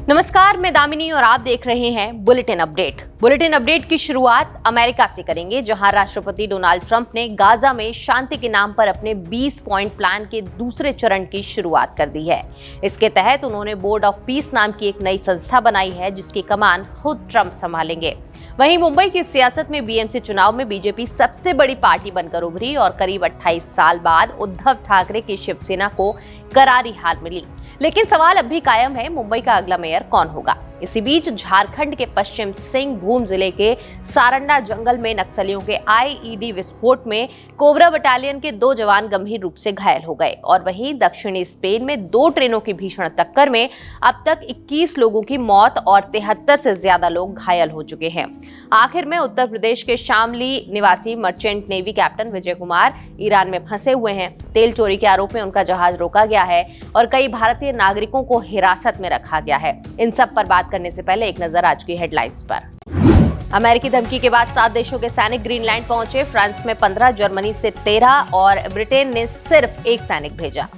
नमस्कार, मैं दामिनी और आप देख रहे हैं बुलेटिन अपडेट की शुरुआत अमेरिका से करेंगे, जहां राष्ट्रपति डोनाल्ड ट्रंप ने गाजा में शांति के नाम पर अपने 20 पॉइंट प्लान के दूसरे चरण की शुरुआत कर दी है। इसके तहत उन्होंने बोर्ड ऑफ पीस नाम की एक नई संस्था बनाई है, जिसकी कमान खुद ट्रंप संभालेंगे। वहीं मुंबई की सियासत में बीएमसी चुनाव में बीजेपी सबसे बड़ी पार्टी बनकर उभरी और करीब 28 साल बाद उद्धव ठाकरे की शिवसेना को करारी हार मिली। लेकिन सवाल अब भी कायम है, मुंबई का अगला मेयर कौन होगा। इसी बीच झारखंड के पश्चिम सिंहभूम जिले के सारंडा जंगल में नक्सलियों के आईईडी विस्फोट में कोबरा बटालियन के 2 जवान गंभीर रूप से घायल हो गए और वहीं दक्षिणी स्पेन में 2 ट्रेनों की भीषण टक्कर में अब तक 21 लोगों की मौत और 73 से ज्यादा लोग घायल हो चुके हैं। आखिर में उत्तर प्रदेश के शामली निवासी merchant navy captain Vijay Kumar Iran में फंसे हुए हैं। तेल चोरी के आरोप में उनका जहाज रोका गया है और कई भारतीय नागरिकों को हिरासत में रखा गया है। इन सब पर बात करने से पहले एक नजर आज की हेडलाइंस पर। अमेरिकी धमकी के बाद 7 देशों के सैनिक ग्रीनलैंड पहुंचे। फ्रांस में 15, जर्मनी से 13 और ब्रिटेन ने सिर्फ 1 सैनिक भेजा।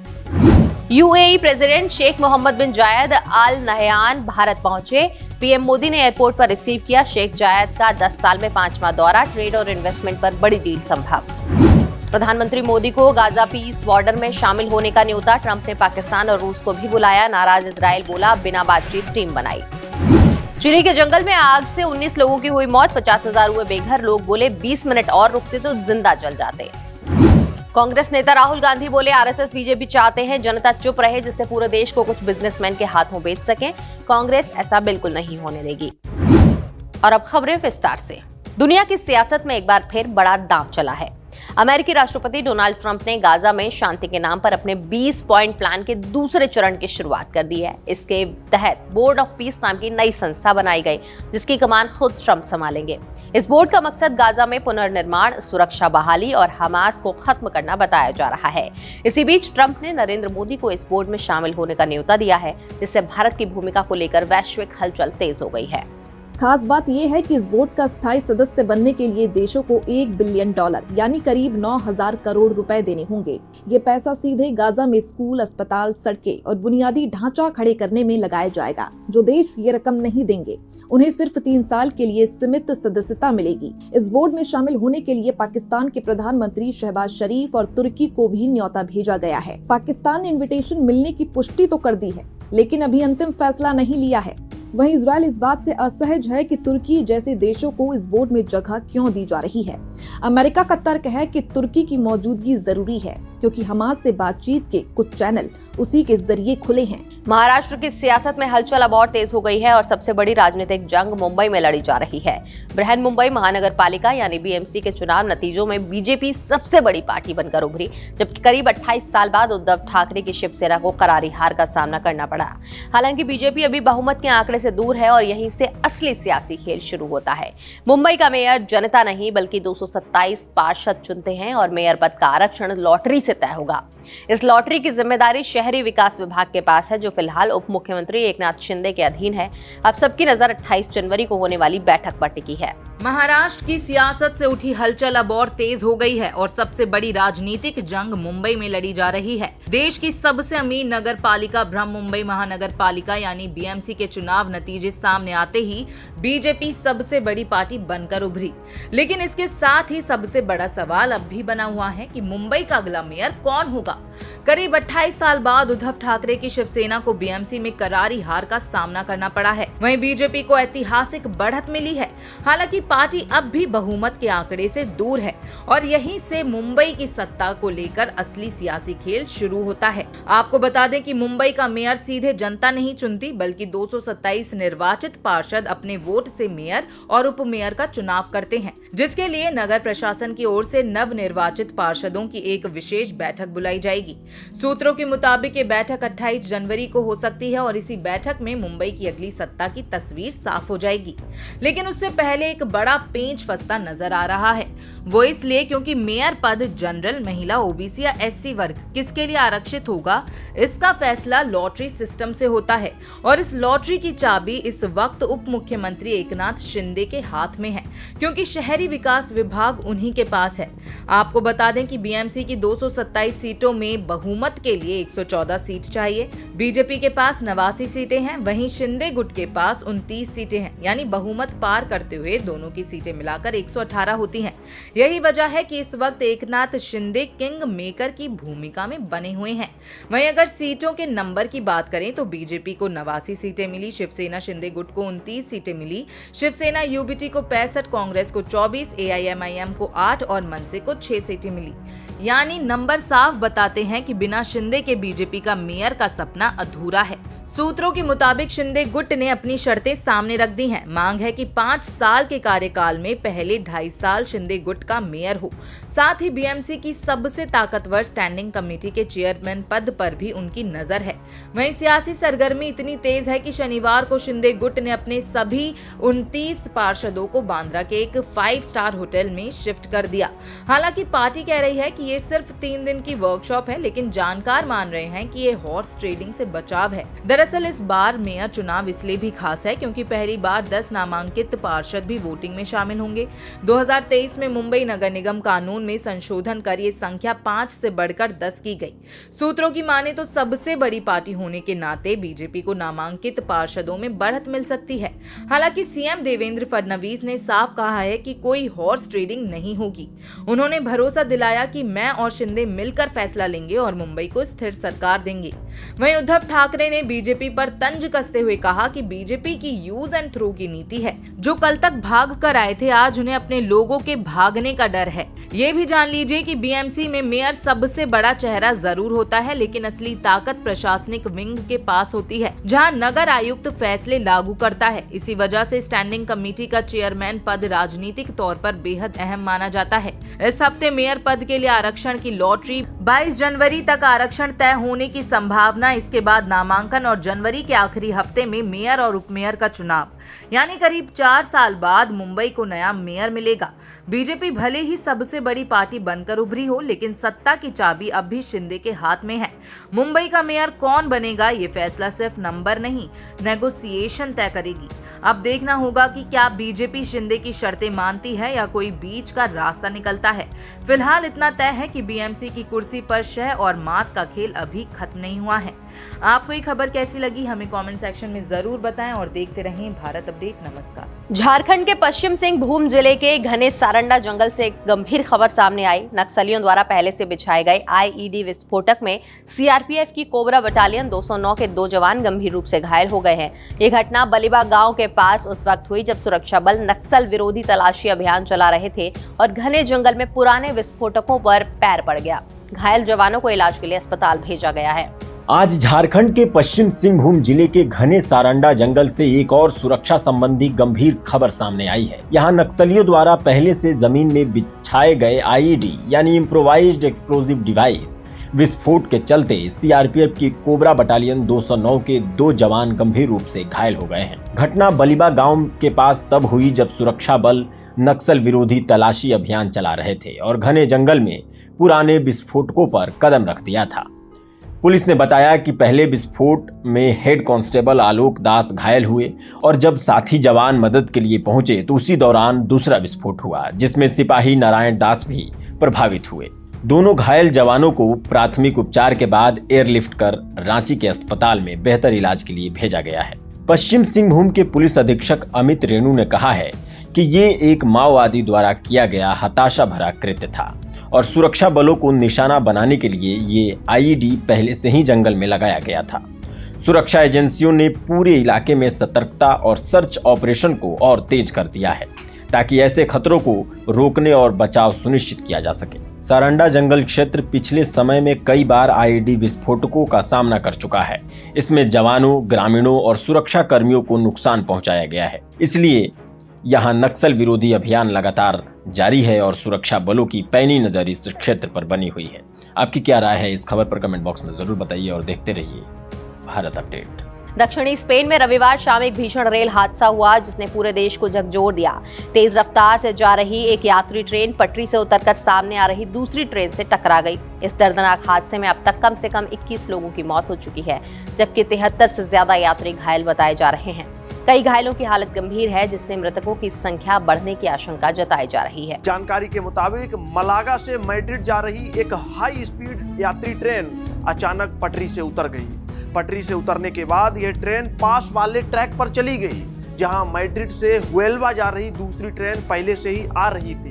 यूएई प्रेसिडेंट शेख मोहम्मद बिन जायद अल नहयान भारत पहुंचे। पीएम मोदी ने एयरपोर्ट पर रिसीव किया। शेख जायद का 10 साल में 5वां दौरा। ट्रेड और इन्वेस्टमेंट पर बड़ी डील संभव। प्रधानमंत्री मोदी को गाजा पीस बॉर्डर में शामिल होने का न्योता। ट्रंप ने पाकिस्तान और रूस को भी बुलाया। नाराज इजराइल बोला, बिना बातचीत टीम बनाई। चिली के जंगल में आग से 19 लोगों की हुई मौत। 50,000 हुए बेघर। लोग बोले 20 मिनट और रुकते तो जिंदा जल जाते। कांग्रेस नेता राहुल गांधी बोले, आरएसएस बीजेपी चाहते हैं जनता चुप रहे, जिससे पूरे देश को कुछ बिजनेसमैन के हाथों बेच सकें। कांग्रेस ऐसा बिल्कुल नहीं होने देगी। और अब खबरें विस्तार से। दुनिया की सियासत में एक बार फिर बड़ा दांव चला है। अमेरिकी राष्ट्रपति डोनाल्ड ट्रंप ने गाजा में शांति के नाम पर अपने 20 पॉइंट प्लान के दूसरे चरण की शुरुआत कर दी है। इसके तहत बोर्ड ऑफ पीस नाम की नई संस्था बनाई गई, जिसकी कमान खुद ट्रंप संभालेंगे। इस बोर्ड का मकसद गाजा में पुनर्निर्माण, सुरक्षा बहाली और हमास को खत्म करना बताया जा रहा है। इसी बीच ट्रंप ने नरेंद्र मोदी को इस बोर्ड में शामिल होने का न्योता दिया है, जिससे भारत की भूमिका को लेकर वैश्विक हलचल तेज हो गई है। खास बात यह है कि इस बोर्ड का स्थायी सदस्य बनने के लिए देशों को $1 बिलियन यानी करीब 9,000 करोड़ रुपए देने होंगे। ये पैसा सीधे गाजा में स्कूल, अस्पताल, सड़कें और बुनियादी ढांचा खड़े करने में लगाया जाएगा। जो देश ये रकम नहीं देंगे, उन्हें सिर्फ 3 साल के लिए सीमित सदस्यता मिलेगी। इस बोर्ड में शामिल होने के लिए पाकिस्तान के प्रधानमंत्री शहबाज शरीफ और तुर्की को भी न्योता भेजा गया है। पाकिस्तान ने इन्विटेशन मिलने की पुष्टि तो कर दी है, लेकिन अभी अंतिम फैसला नहीं लिया है। वहीं इजराइल इस बात से असहज है कि तुर्की जैसे देशों को इस बोर्ड में जगह क्यों दी जा रही है। अमेरिका का तर्क है कि तुर्की की मौजूदगी जरूरी है, क्योंकि हमास से बातचीत के कुछ चैनल उसी के जरिए खुले हैं। महाराष्ट्र की सियासत में हलचल अब और तेज हो गई है और सबसे बड़ी राजनीतिक जंग मुंबई में लड़ी जा रही है। बृहन मुंबई महानगर पालिका यानी बीएमसी के चुनाव नतीजों में बीजेपी सबसे बड़ी पार्टी बनकर उभरी, जबकि करीब 28 साल बाद उद्धव ठाकरे की शिवसेना को करारी हार का सामना करना पड़ा। हालांकि बीजेपी अभी बहुमत के आंकड़े से दूर है और यहीं से असली सियासी खेल शुरू होता है। मुंबई का मेयर जनता नहीं बल्कि 227 पार्षद चुनते हैं और मेयर पद का आरक्षण लॉटरी से तय होगा। इस लॉटरी की जिम्मेदारी शहरी विकास विभाग के पास है, जो फिलहाल उप मुख्यमंत्री एकनाथ शिंदे के अधीन है। अब सबकी नजर 28 जनवरी को होने वाली बैठक पर टिकी है। महाराष्ट्र की सियासत से उठी हलचल अब और तेज हो गई है और सबसे बड़ी राजनीतिक जंग मुंबई में लड़ी जा रही है। देश की सबसे अमीर नगर पालिका बृहन मुंबई महानगर पालिका यानी बीएमसी के चुनाव नतीजे सामने आते ही बीजेपी सबसे बड़ी पार्टी बनकर उभरी। लेकिन इसके साथ ही सबसे बड़ा सवाल अब भी बना हुआ है कि मुंबई का अगला मेयर कौन होगा। करीब 28 साल बाद उद्धव ठाकरे की शिवसेना को बीएमसी में करारी हार का सामना करना पड़ा है। वहीं बीजेपी को ऐतिहासिक बढ़त मिली है। हालांकि पार्टी अब भी बहुमत के आंकड़े से दूर है और यहीं से मुंबई की सत्ता को लेकर असली सियासी खेल शुरू होता है। आपको बता दें कि मुंबई का मेयर सीधे जनता नहीं चुनती, बल्कि 227 निर्वाचित पार्षद अपने वोट से मेयर और उप मेयर का चुनाव करते हैं, जिसके लिए नगर प्रशासन की ओर से नव निर्वाचित पार्षदों की एक विशेष बैठक बुलाई जाएगी। सूत्रों के मुताबिक ये बैठक 28 जनवरी को हो सकती है और इसी बैठक में मुंबई की अगली सत्ता की तस्वीर साफ हो जाएगी। लेकिन उससे पहले एक बड़ा पेंच फंसता नजर आ रहा है। वो इसलिए क्योंकि मेयर पद जनरल, महिला, ओबीसी या एससी वर्ग किसके लिए आरक्षित होगा, इसका फैसला लॉटरी सिस्टम से होता है और इस लॉटरी की चाबी इस वक्त उप मुख्यमंत्री एकनाथ शिंदे के हाथ में है, क्योंकि शहरी विकास विभाग उन्हीं के पास है। आपको बता दें कि बीएमसी की 227 सीटों में बहुमत के लिए 114 सीट चाहिए। बीजेपी के पास 89 सीटें हैं, वहीं शिंदे गुट के पास 29 सीटें हैं, यानी बहुमत पार करते हुए दोनों की सीटें मिलाकर 118 होती हैं। यही वजह है कि इस वक्त एकनाथ शिंदे किंग मेकर की भूमिका में बने हुए हैं। वहीं अगर सीटों के नंबर की बात करें तो बीजेपी को 89 सीटें मिली, शिवसेना शिंदे गुट को 29 सीटें मिली, शिवसेना यूबीटी को 65, कांग्रेस को 24, एआईएमआईएम को 8 और मनसे को 6 सीटें मिली। यानी नंबर साफ बताते हैं कि बिना शिंदे के बीजेपी का मेयर का सपना अधूरा है। सूत्रों के मुताबिक शिंदे गुट ने अपनी शर्तें सामने रख दी हैं। मांग है कि 5 साल के कार्यकाल में पहले 2.5 साल शिंदे गुट का मेयर हो। साथ ही बीएमसी की सबसे ताकतवर स्टैंडिंग कमेटी के चेयरमैन पद पर भी उनकी नजर है। वहीं सियासी सरगर्मी इतनी तेज है कि शनिवार को शिंदे गुट ने अपने सभी 29 पार्षदों को बांद्रा के एक 5 स्टार होटल में शिफ्ट कर दिया। हालांकि पार्टी कह रही है कि ये सिर्फ 3 दिन की वर्कशॉप है, लेकिन जानकार मान रहे हैं कि ये हॉर्स ट्रेडिंग से बचाव है। दरअसल इस बार मेयर चुनाव इसलिए भी खास है क्योंकि पहली बार 10 नामांकित पार्षद भी वोटिंग में शामिल होंगे। 2023 में मुंबई नगर निगम कानून में संशोधन कर ये संख्या 5 से बढ़कर 10 की गई। सूत्रों की माने तो सबसे बड़ी पार्टी होने के नाते बीजेपी को नामांकित पार्षदों में बढ़त मिल सकती है। हालांकि सीएम देवेंद्र फडणवीस ने साफ कहा है कि कोई हॉर्स ट्रेडिंग नहीं होगी। उन्होंने भरोसा दिलाया कि मैं और शिंदे मिलकर फैसला लेंगे और मुंबई को स्थिर सरकार देंगे। वहीं उद्धव ठाकरे ने बीजेपी पर तंज कसते हुए कहा कि बीजेपी की यूज एंड थ्रो की नीति है। जो कल तक भाग कर आए थे, आज उन्हें अपने लोगों के भागने का डर है। ये भी जान लीजिए कि बीएमसी में मेयर सबसे बड़ा चेहरा जरूर होता है, लेकिन असली ताकत प्रशासनिक विंग के पास होती है, जहां नगर आयुक्त फैसले लागू करता है। इसी वजह से स्टैंडिंग कमेटी का चेयरमैन पद राजनीतिक तौर पर बेहद अहम माना जाता है। इस हफ्ते मेयर पद के लिए आरक्षण की लॉटरी, 22 जनवरी तक आरक्षण तय होने की संभावना, इसके बाद नामांकन और जनवरी के आखिरी हफ्ते में मेयर और उपमेयर का चुनाव। यानी करीब 4 साल बाद मुंबई को नया मेयर मिलेगा। बीजेपी भले ही सबसे बड़ी पार्टी बनकर उभरी हो, लेकिन सत्ता की चाबी अब भी शिंदे के हाथ में है। मुंबई का मेयर कौन बनेगा, ये फैसला सिर्फ नंबर नहीं, नेगोशिएशन तय करेगी। अब देखना होगा कि क्या बीजेपी शिंदे की शर्तें मानती है या कोई बीच का रास्ता निकलता है। फिलहाल इतना तय है कि बीएमसी की कुर्सी पर शह और मात का खेल अभी खत्म नहीं हुआ है। आपको ये खबर कैसी लगी, हमें कमेंट सेक्शन में जरूर बताएं और देखते रहें भारत अपडेट। नमस्कार। झारखंड के पश्चिम सिंहभूम जिले के घने सारंडा जंगल से एक गंभीर खबर सामने आई। नक्सलियों द्वारा पहले से बिछाए गए आईईडी विस्फोटक में सीआरपीएफ की कोबरा बटालियन 209 के 2 जवान गंभीर रूप से घायल हो गए हैं। ये घटना बलिबा गांव के पास उस वक्त हुई जब सुरक्षा बल नक्सल विरोधी तलाशी अभियान चला रहे थे और घने जंगल में पुराने विस्फोटकों पर पैर पड़ गया। घायल जवानों को इलाज के लिए अस्पताल भेजा गया है। आज झारखंड के पश्चिम सिंहभूम जिले के घने सारंडा जंगल से एक और सुरक्षा संबंधी गंभीर खबर सामने आई है। यहाँ नक्सलियों द्वारा पहले से जमीन में बिछाए गए आईईडी यानी इम्प्रोवाइज्ड एक्सप्लोजिव डिवाइस विस्फोट के चलते सीआरपीएफ की कोबरा बटालियन 209 के 2 जवान गंभीर रूप से घायल हो गए हैं। घटना बलिबा गांव के पास तब हुई जब सुरक्षा बल नक्सल विरोधी तलाशी अभियान चला रहे थे और घने जंगल में पुराने विस्फोटकों पर कदम रख दिया था। पुलिस ने बताया कि पहले विस्फोट में हेड कांस्टेबल आलोक दास घायल हुए और जब साथी जवान मदद के लिए पहुंचे तो उसी दौरान दूसरा विस्फोट हुआ जिसमें सिपाही नारायण दास भी प्रभावित हुए। दोनों घायल जवानों को प्राथमिक उपचार के बाद एयरलिफ्ट कर रांची के अस्पताल में बेहतर इलाज के लिए भेजा गया है। पश्चिम सिंहभूम के पुलिस अधीक्षक अमित रेणु ने कहा है कि ये एक माओवादी द्वारा किया गया हताशा भरा कृत्य था और सुरक्षा बलों को निशाना बनाने के लिए ये आईईडी पहले से ही जंगल में लगाया गया था। सुरक्षा एजेंसियों ने पूरे इलाके में सतर्कता और सर्च ऑपरेशन को और तेज कर दिया है ताकि ऐसे खतरों को रोकने और बचाव सुनिश्चित किया जा सके। सारंडा जंगल क्षेत्र पिछले समय में कई बार आईईडी विस्फोटकों का सामना कर चुका है। इसमें जवानों, ग्रामीणों और सुरक्षा कर्मियों को नुकसान पहुंचाया गया है। इसलिए यहाँ नक्सल विरोधी अभियान लगातार जारी है और सुरक्षा बलों की पैनी नजर इस क्षेत्र पर बनी हुई है। आपकी क्या राय है इस खबर पर कमेंट बॉक्स में जरूर बताइए और देखते रहिए भारत अपडेट। दक्षिणी स्पेन में रविवार शाम एक भीषण रेल हादसा हुआ जिसने पूरे देश को झकझोर दिया। तेज रफ्तार से जा रही एक यात्री ट्रेन पटरी से उतरकर सामने आ रही दूसरी ट्रेन से टकरा गई। इस दर्दनाक हादसे में अब तक कम से कम 21 लोगों की मौत हो चुकी है, जबकि 73 से ज्यादा यात्री घायल बताए जा रहे हैं। कई घायलों की हालत गंभीर है, जिससे मृतकों की संख्या बढ़ने की आशंका जताई जा रही है। जानकारी के मुताबिक मलागा से मैड्रिड जा रही एक हाई स्पीड यात्री ट्रेन अचानक पटरी से उतर गई। पटरी से उतरने के बाद यह ट्रेन पास वाले ट्रैक पर चली गई, जहां मैड्रिड से हुएल्वा जा रही दूसरी ट्रेन पहले से ही आ रही थी।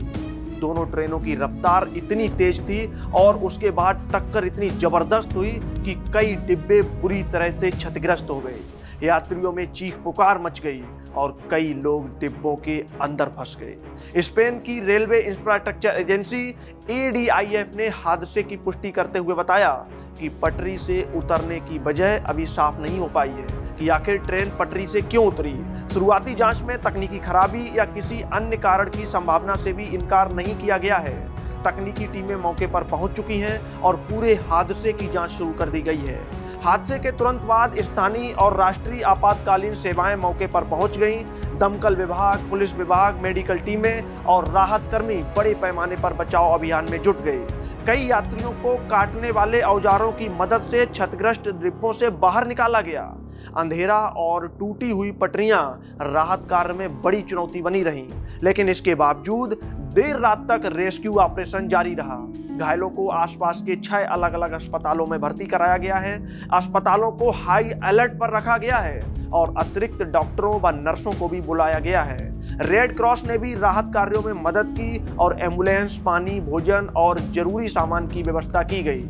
दोनों ट्रेनों की रफ्तार इतनी तेज थी और उसके बाद टक्कर इतनी जबरदस्त हुई कि कई डिब्बे बुरी तरह से क्षतिग्रस्त हो गए। यात्रियों में चीख पुकार मच गई और कई लोग डिब्बों के अंदर फंस गए। स्पेन की रेलवे इंफ्रास्ट्रक्चर एजेंसी ADIF ने हादसे की पुष्टि करते हुए बताया कि पटरी से उतरने की वजह अभी साफ नहीं हो पाई है कि आखिर ट्रेन पटरी से क्यों उतरी। शुरुआती जांच में तकनीकी खराबी या किसी अन्य कारण की संभावना से भी इनकार नहीं किया गया है। तकनीकी टीमें मौके पर पहुंच चुकी हैं और पूरे हादसे की जांच शुरू कर दी गई है। हादसे के तुरंत बाद स्थानीय और राष्ट्रीय आपातकालीन सेवाएं मौके पर पहुंच गईं। दमकल विभाग, पुलिस विभाग, मेडिकल टीमें और राहत कर्मी बड़े पैमाने पर बचाव अभियान में जुट गए। कई यात्रियों को काटने वाले औजारों की मदद से क्षतिग्रस्त डिब्बों से बाहर निकाला गया। अंधेरा और टूटी हुई पटरियां राहत कार्य में बड़ी चुनौती बनी रहीं, लेकिन इसके बावजूद देर रात तक रेस्क्यू ऑपरेशन जारी रहा। घायलों को आसपास के 6 अलग अलग अस्पतालों में भर्ती कराया गया है। अस्पतालों को हाई अलर्ट पर रखा गया है और अतिरिक्त डॉक्टरों व नर्सों को भी बुलाया गया है। रेड क्रॉस ने भी राहत कार्यों में मदद की और एम्बुलेंस, पानी, भोजन और जरूरी सामान की व्यवस्था की गई।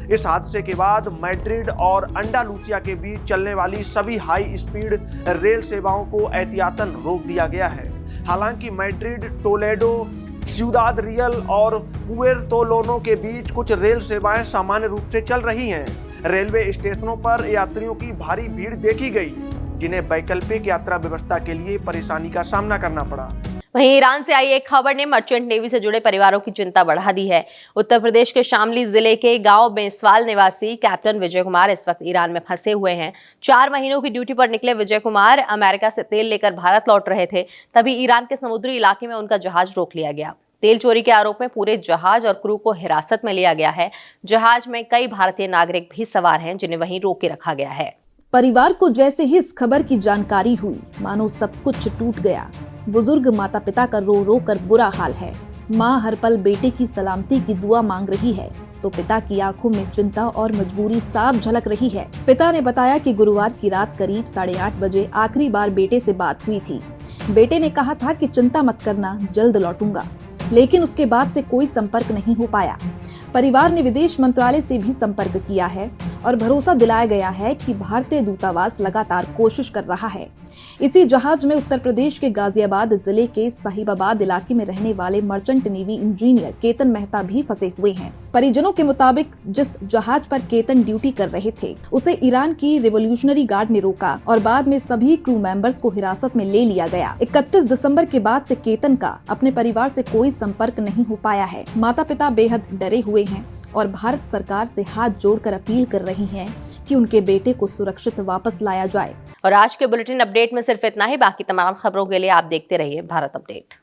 इस हादसे के बाद मैड्रिड और अंडालूसिया के बीच चलने वाली सभी हाई स्पीड रेल सेवाओं को एहतियातन रोक दिया गया है। हालांकि मैड्रिड, टोलेडो, सिउदाद रियल और पुएर्तोलोनो के बीच कुछ रेल सेवाएं सामान्य रूप से चल रही हैं। रेलवे स्टेशनों पर यात्रियों की भारी भीड़ देखी गई, जिन्हें वैकल्पिक यात्रा व्यवस्था के लिए परेशानी का सामना करना पड़ा। वहीं ईरान से आई एक खबर ने मर्चेंट नेवी से जुड़े परिवारों की चिंता बढ़ा दी है। उत्तर प्रदेश के शामली जिले के गांव बेंसवाल निवासी कैप्टन विजय कुमार इस वक्त ईरान में फंसे हुए हैं। 4 महीनों की ड्यूटी पर निकले विजय कुमार अमेरिका से तेल लेकर भारत लौट रहे थे, तभी ईरान के समुद्री इलाके में उनका जहाज रोक लिया गया। तेल चोरी के आरोप में पूरे जहाज और क्रू को हिरासत में लिया गया है। जहाज में कई भारतीय नागरिक भी सवार हैं, जिन्हें वहीं रोक के रखा गया है। परिवार को जैसे ही इस खबर की जानकारी हुई, मानो सब कुछ टूट गया। बुजुर्ग माता पिता का रो रो कर बुरा हाल है। माँ हर पल बेटे की सलामती की दुआ मांग रही है, तो पिता की आंखों में चिंता और मजबूरी साफ झलक रही है। पिता ने बताया कि गुरुवार की रात करीब 8:30 बजे आखिरी बार बेटे से बात हुई थी। बेटे ने कहा था कि चिंता मत करना, जल्द लौटूंगा, लेकिन उसके बाद से कोई संपर्क नहीं हो पाया। परिवार ने विदेश मंत्रालय से भी संपर्क किया है और भरोसा दिलाया गया है कि भारतीय दूतावास लगातार कोशिश कर रहा है। इसी जहाज में उत्तर प्रदेश के गाजियाबाद जिले के साहिबाबाद इलाके में रहने वाले merchant navy engineer Ketan Mehta भी फंसे हुए हैं। परिजनों के मुताबिक जिस जहाज पर केतन ड्यूटी कर रहे थे, उसे ईरान की रिवोल्यूशनरी गार्ड ने रोका और बाद में सभी क्रू मेंबर्स को हिरासत में ले लिया गया। 31 दिसंबर के बाद से केतन का अपने परिवार से कोई संपर्क नहीं हो पाया है। माता पिता बेहद डरे हुए हैं और भारत सरकार से हाथ जोड़कर अपील कर रही हैं कि उनके बेटे को सुरक्षित वापस लाया जाए। और आज के बुलेटिन अपडेट में सिर्फ इतना ही। बाकी तमाम खबरों के लिए आप देखते रहिए भारत अपडेट।